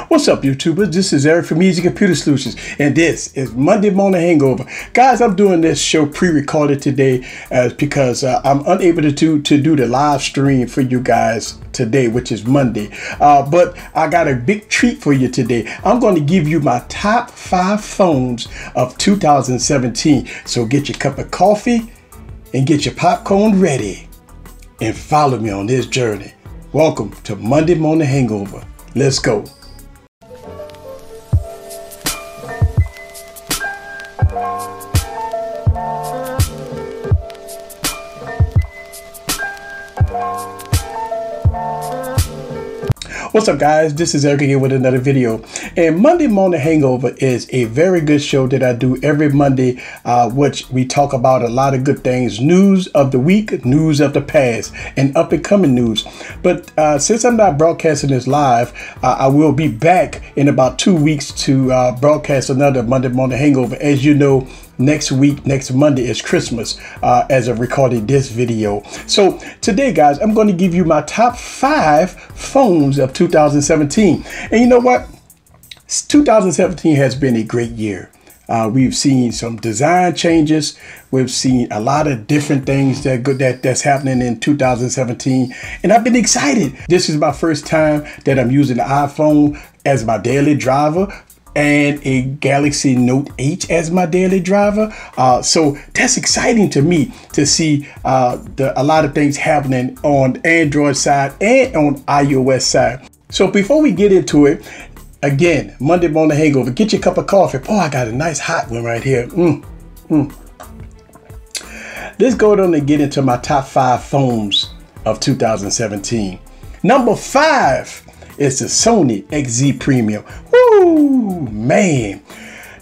What's up, YouTubers? This is Eric from Easy Computer Solutions, and this is Monday Morning Hangover. Guys, I'm doing this show pre-recorded today because I'm unable to do the live stream for you guys today, which is Monday. But I got a big treat for you today. I'm going to give you my top 5 phones of 2017. So get your cup of coffee and get your popcorn ready and follow me on this journey. Welcome to Monday Morning Hangover. Let's go. What's up, guys? This is Eric again with another video. And Monday Morning Hangover is a very good show that I do every Monday, which we talk about a lot of good things, news of the week, news of the past, and up and coming news. But since I'm not broadcasting this live, I will be back in about 2 weeks to broadcast another Monday Morning Hangover. As you know, next Monday is Christmas as of recording this video. So today, guys, I'm going to give you my top 5 phones of 2017. And you know what? 2017 has been a great year. We've seen some design changes. We've seen a lot of different things that's happening in 2017. And I've been excited. This is my first time that I'm using the iPhone as my daily driver, and a Galaxy Note 8 as my daily driver. So that's exciting to me to see a lot of things happening on Android side and on iOS side. So before we get into it, again, Monday Morning Hangover, get your cup of coffee. Oh, I got a nice hot one right here. Let's go on and get into my top 5 phones of 2017. Number 5 is the Sony XZ Premium. Woo, man.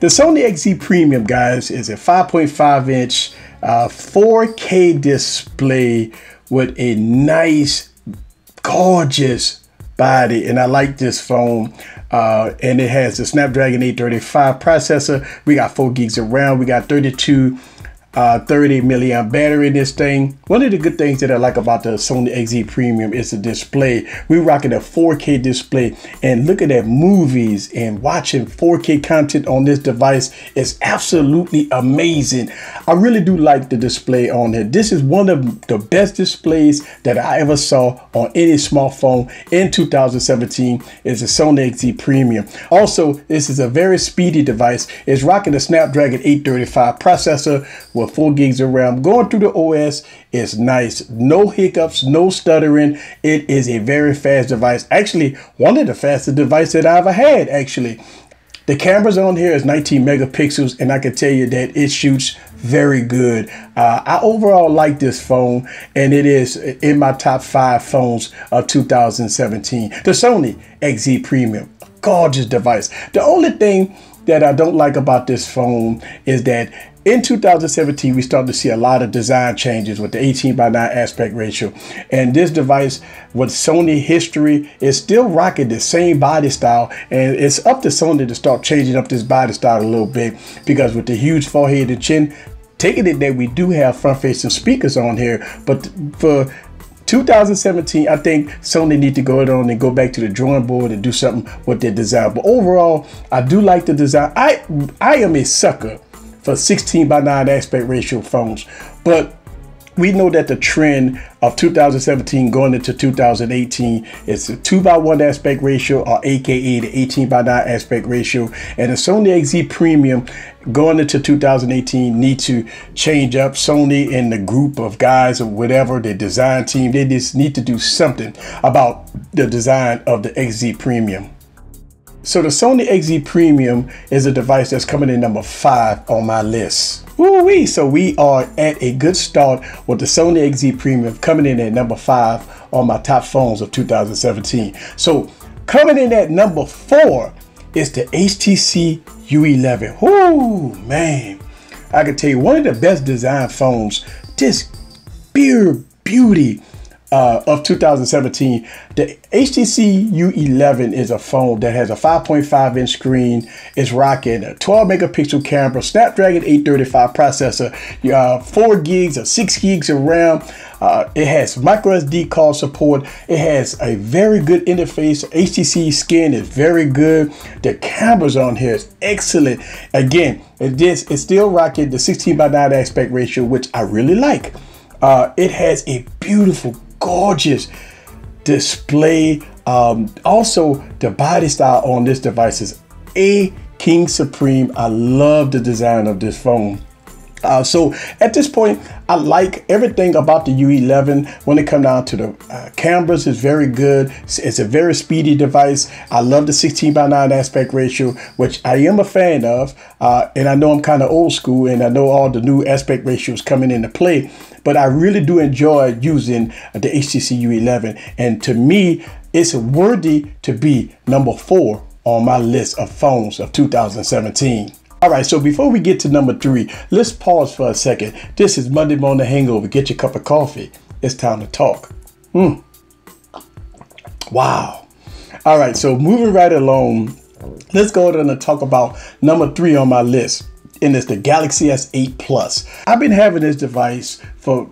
The Sony XZ Premium, guys, is a 5.5 inch 4K display with a nice, gorgeous body. And I like this phone. And it has the Snapdragon 835 processor. We got 4 gigs of RAM. We got 30 milliamp battery in this thing. One of the good things that I like about the Sony XZ Premium is the display. We're rocking a 4K display, and looking at movies and watching 4K content on this device is absolutely amazing. I really do like the display on it. This is one of the best displays that I ever saw on any smartphone in 2017 is the Sony XZ Premium. Also, this is a very speedy device. It's rocking the Snapdragon 835 processor with 4 gigs of RAM. Going through the OS is nice. No hiccups, no stuttering. It is a very fast device. Actually, one of the fastest devices that I ever had, actually. The cameras on here is 19 megapixels, and I can tell you that it shoots very good. I overall like this phone, and it is in my top 5 phones of 2017. The Sony XZ Premium, gorgeous device. The only thing that I don't like about this phone is that in 2017, we started to see a lot of design changes with the 18:9 aspect ratio. And this device, with Sony history, is still rocking the same body style. And it's up to Sony to start changing up this body style a little bit, because with the huge forehead and chin, taking it that we do have front-facing speakers on here. But for 2017, I think Sony need to go on and go back to the drawing board and do something with their design. But overall, I do like the design. I am a sucker for 16:9 aspect ratio phones, but we know that the trend of 2017 going into 2018 is a 2:1 aspect ratio, or aka the 18:9 aspect ratio. And the Sony XZ Premium going into 2018 need to change up. Sony and the group of guys or whatever, the design team, they just need to do something about the design of the XZ Premium. So the Sony XZ Premium is a device that's coming in number 5 on my list. Woo-wee! So we are at a good start with the Sony XZ Premium coming in at number 5 on my top phones of 2017. So coming in at number 4 is the HTC U11. Whoo, man. I can tell you, one of the best design phones, just pure beauty. of 2017. The HTC U11 is a phone that has a 5.5 inch screen. It's rocking a 12 megapixel camera, Snapdragon 835 processor, 4 gigs or 6 gigs of RAM. It has micro SD card support. It has a very good interface. HTC skin is very good. The cameras on here is excellent. Again, it's still rocking the 16:9 aspect ratio, which I really like. It has a beautiful, gorgeous display. Also, the body style on this device is a king supreme. I love the design of this phone. So at this point, I like everything about the U11. When it comes down to the cameras, it's very good. It's a very speedy device. I love the 16:9 aspect ratio, which I am a fan of. And I know I'm kind of old school, and I know all the new aspect ratios coming into play. But I really do enjoy using the HTC U11. And to me, it's worthy to be number 4 on my list of phones of 2017. All right, so before we get to number 3, let's pause for a second. This is Monday Morning Hangover. Get your cup of coffee. It's time to talk. Wow. All right, so moving right along, let's go ahead and talk about number 3 on my list. And it's the Galaxy S8 Plus. I've been having this device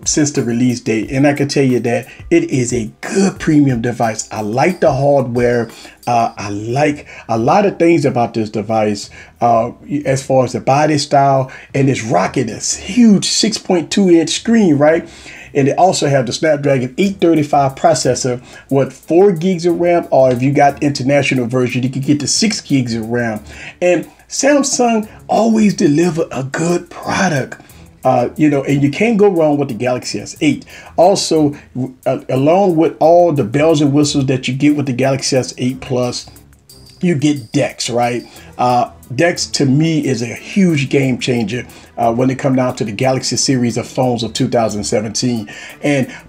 since the release date, and I can tell you that it is a good premium device. I like the hardware. I like a lot of things about this device as far as the body style, and it's rocking this huge 6.2 inch screen, right? And it also have the Snapdragon 835 processor with 4 gigs of RAM, or if you got international version, you can get the 6 gigs of RAM. And Samsung always deliver a good product, and you can't go wrong with the Galaxy S8. Also, along with all the bells and whistles that you get with the Galaxy S8 Plus, you get DeX, right? DeX to me is a huge game changer when it comes down to the Galaxy series of phones of 2017.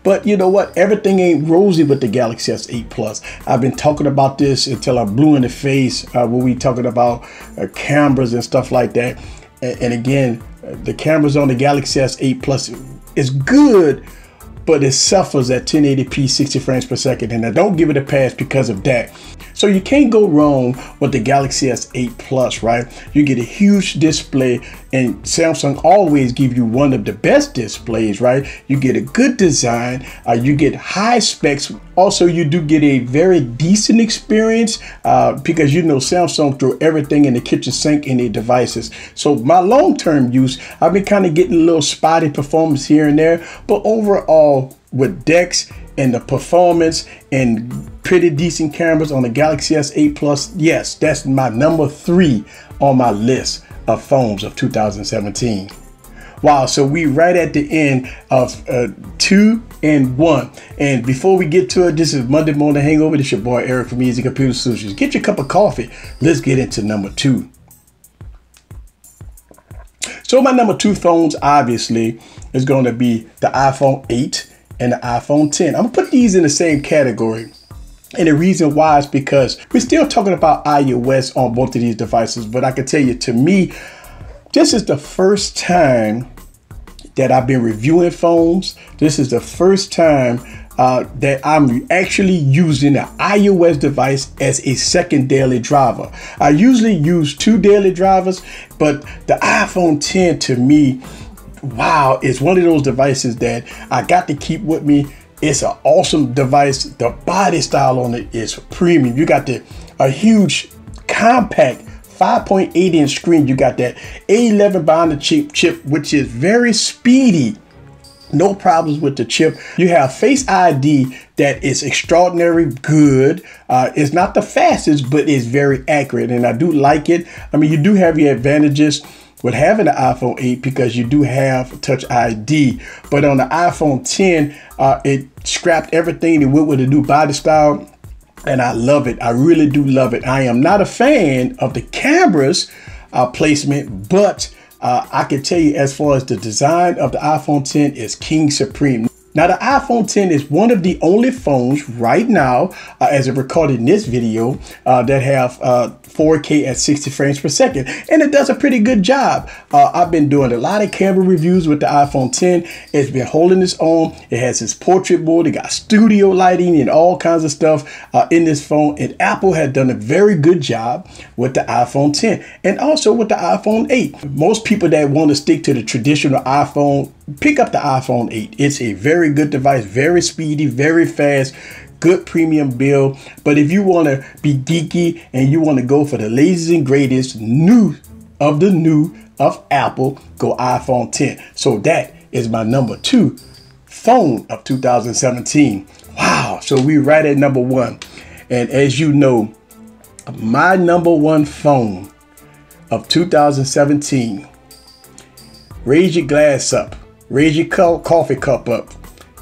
But you know what? Everything ain't rosy with the Galaxy S8 Plus. I've been talking about this until I'm blue in the face when we talking about cameras and stuff like that. And again, the cameras on the Galaxy S8 Plus is good, but it suffers at 1080p 60 frames per second, and I don't give it a pass because of that. So you can't go wrong with the Galaxy S8 Plus, right? You get a huge display, and Samsung always give you one of the best displays, right? You get a good design, you get high specs. Also, you do get a very decent experience because Samsung throw everything in the kitchen sink in their devices. So my long-term use, I've been kind of getting a little spotty performance here and there, but overall with DeX and the performance and pretty decent cameras on the Galaxy S8 Plus, yes, that's my number 3 on my list of phones of 2017. Wow, so we right at the end of 2 and 1. And before we get to it, this is Monday Morning Hangover. This is your boy Eric from Easy Computer Solutions. Get your cup of coffee. Let's get into number 2. So my number 2 phones obviously is going to be the iPhone 8 and the iPhone 10. I'm gonna put these in the same category. And the reason why is because we're still talking about iOS on both of these devices, but I can tell you, to me, this is the first time that I've been reviewing phones. This is the first time that I'm actually using an iOS device as a second daily driver. I usually use 2 daily drivers, but the iPhone 10 to me, wow, it's one of those devices that I got to keep with me. It's an awesome device. The body style on it is premium. You got a huge compact 5.8 inch screen. You got that A11 Bionic chip, which is very speedy. No problems with the chip. You have Face ID that is extraordinary good. It's not the fastest, but it's very accurate, and I do like it. I mean, you do have your advantages with having the iPhone 8 because you do have Touch ID, but on the iPhone 10, it scrapped everything. It went with a new body style, and I love it. I really do love it. I am not a fan of the cameras placement, but I can tell you, as far as the design of the iPhone 10 is king supreme. Now, the iPhone 10 is one of the only phones right now, as it recorded in this video, that have 4K at 60 frames per second. And it does a pretty good job. I've been doing a lot of camera reviews with the iPhone 10. It's been holding its own. It has its portrait mode. It got studio lighting and all kinds of stuff in this phone. And Apple had done a very good job with the iPhone 10 and also with the iPhone 8. Most people that want to stick to the traditional iPhone, pick up the iPhone 8. It's a very good device, very speedy, very fast, good premium build. But if you want to be geeky and you want to go for the latest and greatest new of Apple, go iPhone 10. So that is my number 2 phone of 2017. Wow. So we're right at number 1. And as you know, my number 1 phone of 2017, raise your glass up, raise your coffee cup up,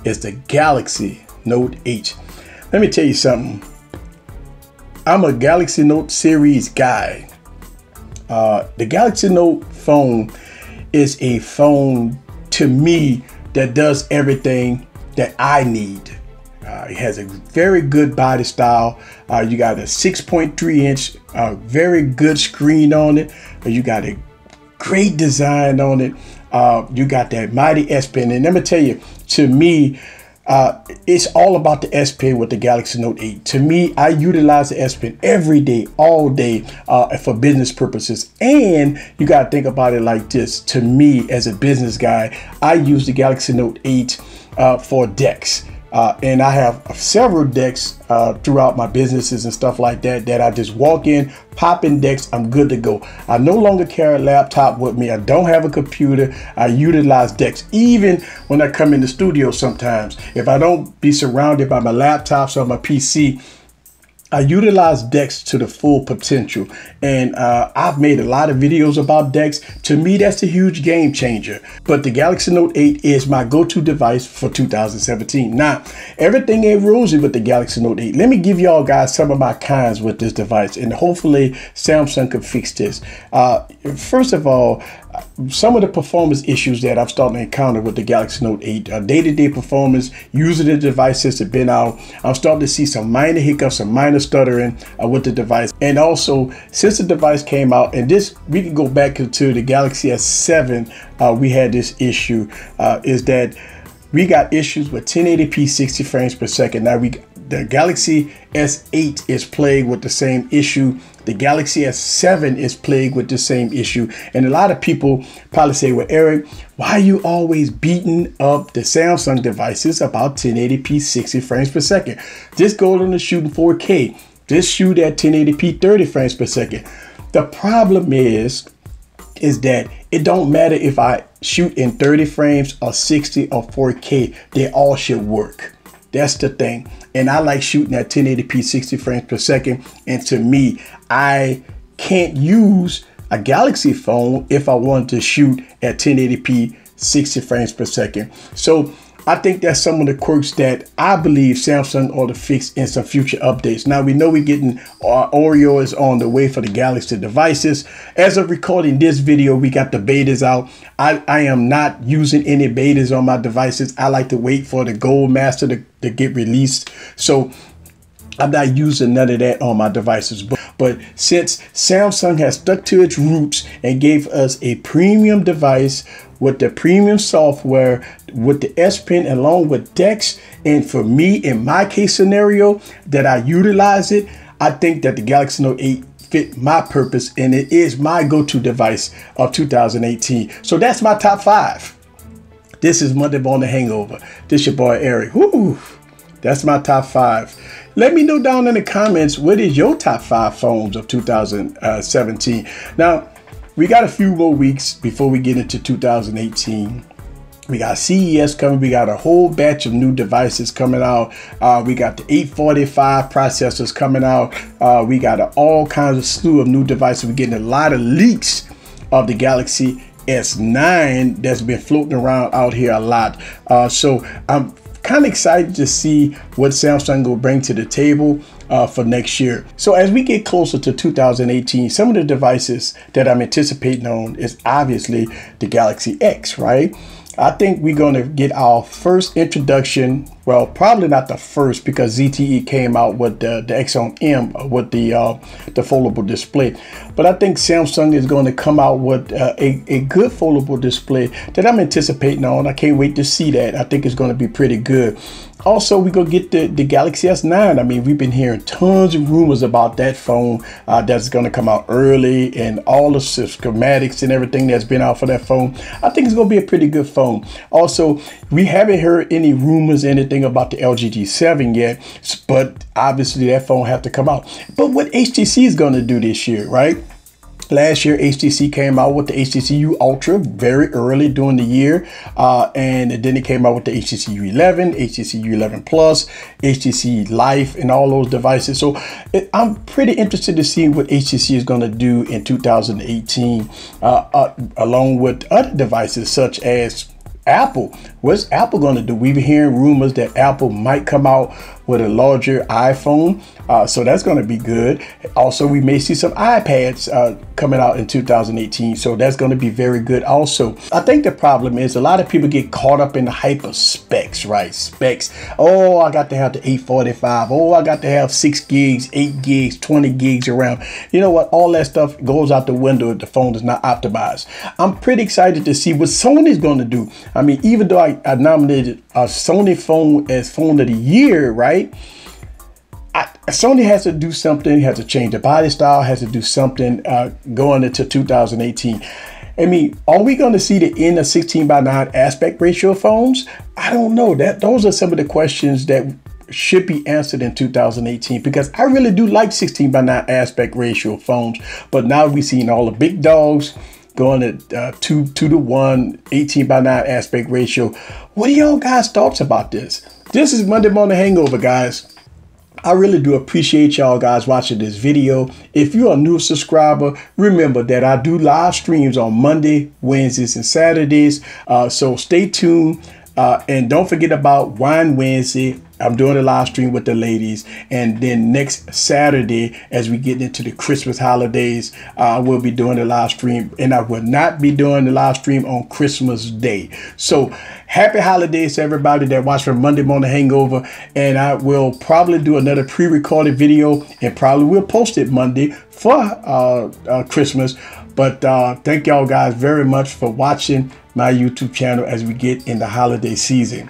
is the Galaxy Note 8. Let me tell you something. I'm a Galaxy Note series guy. The Galaxy Note phone is a phone to me that does everything that I need. It has a very good body style. You got a 6.3 inch, very good screen on it. You got a great design on it. You got that mighty S Pen. And let me tell you, to me, it's all about the S Pen with the Galaxy Note 8. To me, I utilize the S Pen every day, all day, for business purposes. And you got to think about it like this. To me, as a business guy, I use the Galaxy Note 8 for decks. And I have several decks throughout my businesses and stuff like that, that I just walk in, pop in decks, I'm good to go. I no longer carry a laptop with me. I don't have a computer. I utilize decks. Even when I come in the studio sometimes, if I don't be surrounded by my laptops or my PC, I utilize decks to the full potential. And I've made a lot of videos about decks. To me, that's a huge game changer. But the Galaxy Note 8 is my go-to device for 2017. Now, everything ain't rosy with the Galaxy Note 8. Let me give y'all guys some of my cons with this device, and hopefully Samsung can fix this. First of all, some of the performance issues that I'm starting to encounter with the Galaxy Note 8, day-to-day performance, using the device since it's been out, I'm starting to see some minor hiccups, some minor stuttering with the device. And also, since the device came out, and this, we can go back to the Galaxy S7, we had this issue, is that we got issues with 1080p 60 frames per second. Now, the Galaxy S8 is plagued with the same issue. The Galaxy S7 is plagued with the same issue. And a lot of people probably say, well, Eric, why are you always beating up the Samsung devices about 1080p 60 frames per second? Just go on to shooting 4K. Just shoot at 1080p 30 frames per second. The problem is that it don't matter if I shoot in 30 frames or 60 or 4K, they all should work. That's the thing. And I like shooting at 1080p 60 frames per second. And to me, I can't use a Galaxy phone if I want to shoot at 1080p 60 frames per second. So I think that's some of the quirks that I believe Samsung ought to fix in some future updates. Now, we know we're getting Oreo is on the way for the Galaxy devices. As of recording this video, we got the betas out. I am not using any betas on my devices. I like to wait for the Gold Master to get released. So I'm not using none of that on my devices. But since Samsung has stuck to its roots and gave us a premium device with the premium software, with the S Pen along with DeX, and for me, in my case scenario, that I utilize it, I think that the Galaxy Note 8 fit my purpose, and it is my go-to device of 2018. So that's my top 5. This is Monday Morning Hangover. This your boy Eric. Woo! That's my top 5. Let me know down in the comments, what is your top 5 phones of 2017? Now, we got a few more weeks before we get into 2018. We got CES coming. We got a whole batch of new devices coming out. We got the 845 processors coming out. We got all kinds of slew of new devices. We're getting a lot of leaks of the Galaxy S9 that's been floating around out here a lot. So I'm kind of excited to see what Samsung will bring to the table. for next year. So as we get closer to 2018, some of the devices that I'm anticipating on is obviously the Galaxy X, right? I think we're going to get our first introduction. Well, probably not the first, because ZTE came out with the X-on M with the foldable display. But I think Samsung is going to come out with a good foldable display that I'm anticipating on. I can't wait to see that. I think it's going to be pretty good. Also, we're going to get the Galaxy S9. I mean, we've been hearing tons of rumors about that phone that's going to come out early, and all the schematics and everything that's been out for that phone. I think it's going to be a pretty good phone. Also, we haven't heard any rumors, anything about the LG G7 yet, but obviously that phone has to come out. But what HTC is going to do this year, right? Last year, HTC came out with the HTC U Ultra very early during the year. And then it came out with the HTC U11, HTC U11 Plus, HTC Life, and all those devices. So I'm pretty interested to see what HTC is going to do in 2018, along with other devices such as Apple. What's Apple going to do? We've been hearing rumors that Apple might come out with a larger iPhone. So that's going to be good. Also, we may see some iPads coming out in 2018. So that's going to be very good also. I think the problem is a lot of people get caught up in the hype of specs, right? Specs. Oh, I got to have the 845. Oh, I got to have 6 gigs, 8 gigs, 20 gigs around. You know what? All that stuff goes out the window if the phone is not optimized. I'm pretty excited to see what Sony's going to do. I mean, even though I nominated a Sony phone as phone of the year, right? Sony has to do something, has to change the body style, has to do something going into 2018. I mean, are we going to see the end of 16:9 aspect ratio phones? I don't know. Those are some of the questions that should be answered in 2018, because I really do like 16:9 aspect ratio phones. But now we've seen all the big dogs going at 2:1, 18:9 aspect ratio. What are y'all guys' thoughts about this? This is Monday Morning Hangover, guys. I really do appreciate y'all guys watching this video. If you're a new subscriber, remember that I do live streams on Monday, Wednesdays, and Saturdays. So stay tuned. And don't forget about Wine Wednesday. I'm doing a live stream with the ladies. And then next Saturday, as we get into the Christmas holidays, I will be doing a live stream. And I will not be doing the live stream on Christmas Day. So happy holidays to everybody that watched from Monday Morning Hangover. And I will probably do another pre-recorded video and probably will post it Monday for Christmas. But thank y'all guys very much for watching my YouTube channel as we get in the holiday season.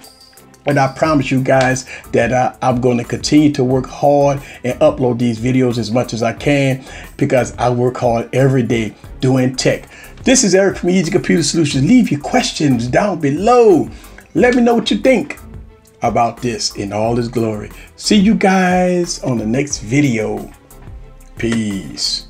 And I promise you guys that I'm going to continue to work hard and upload these videos as much as I can, because I work hard every day doing tech. This is Eric from Easy Computer Solutions. Leave your questions down below. Let me know what you think about this in all its glory. See you guys on the next video. Peace.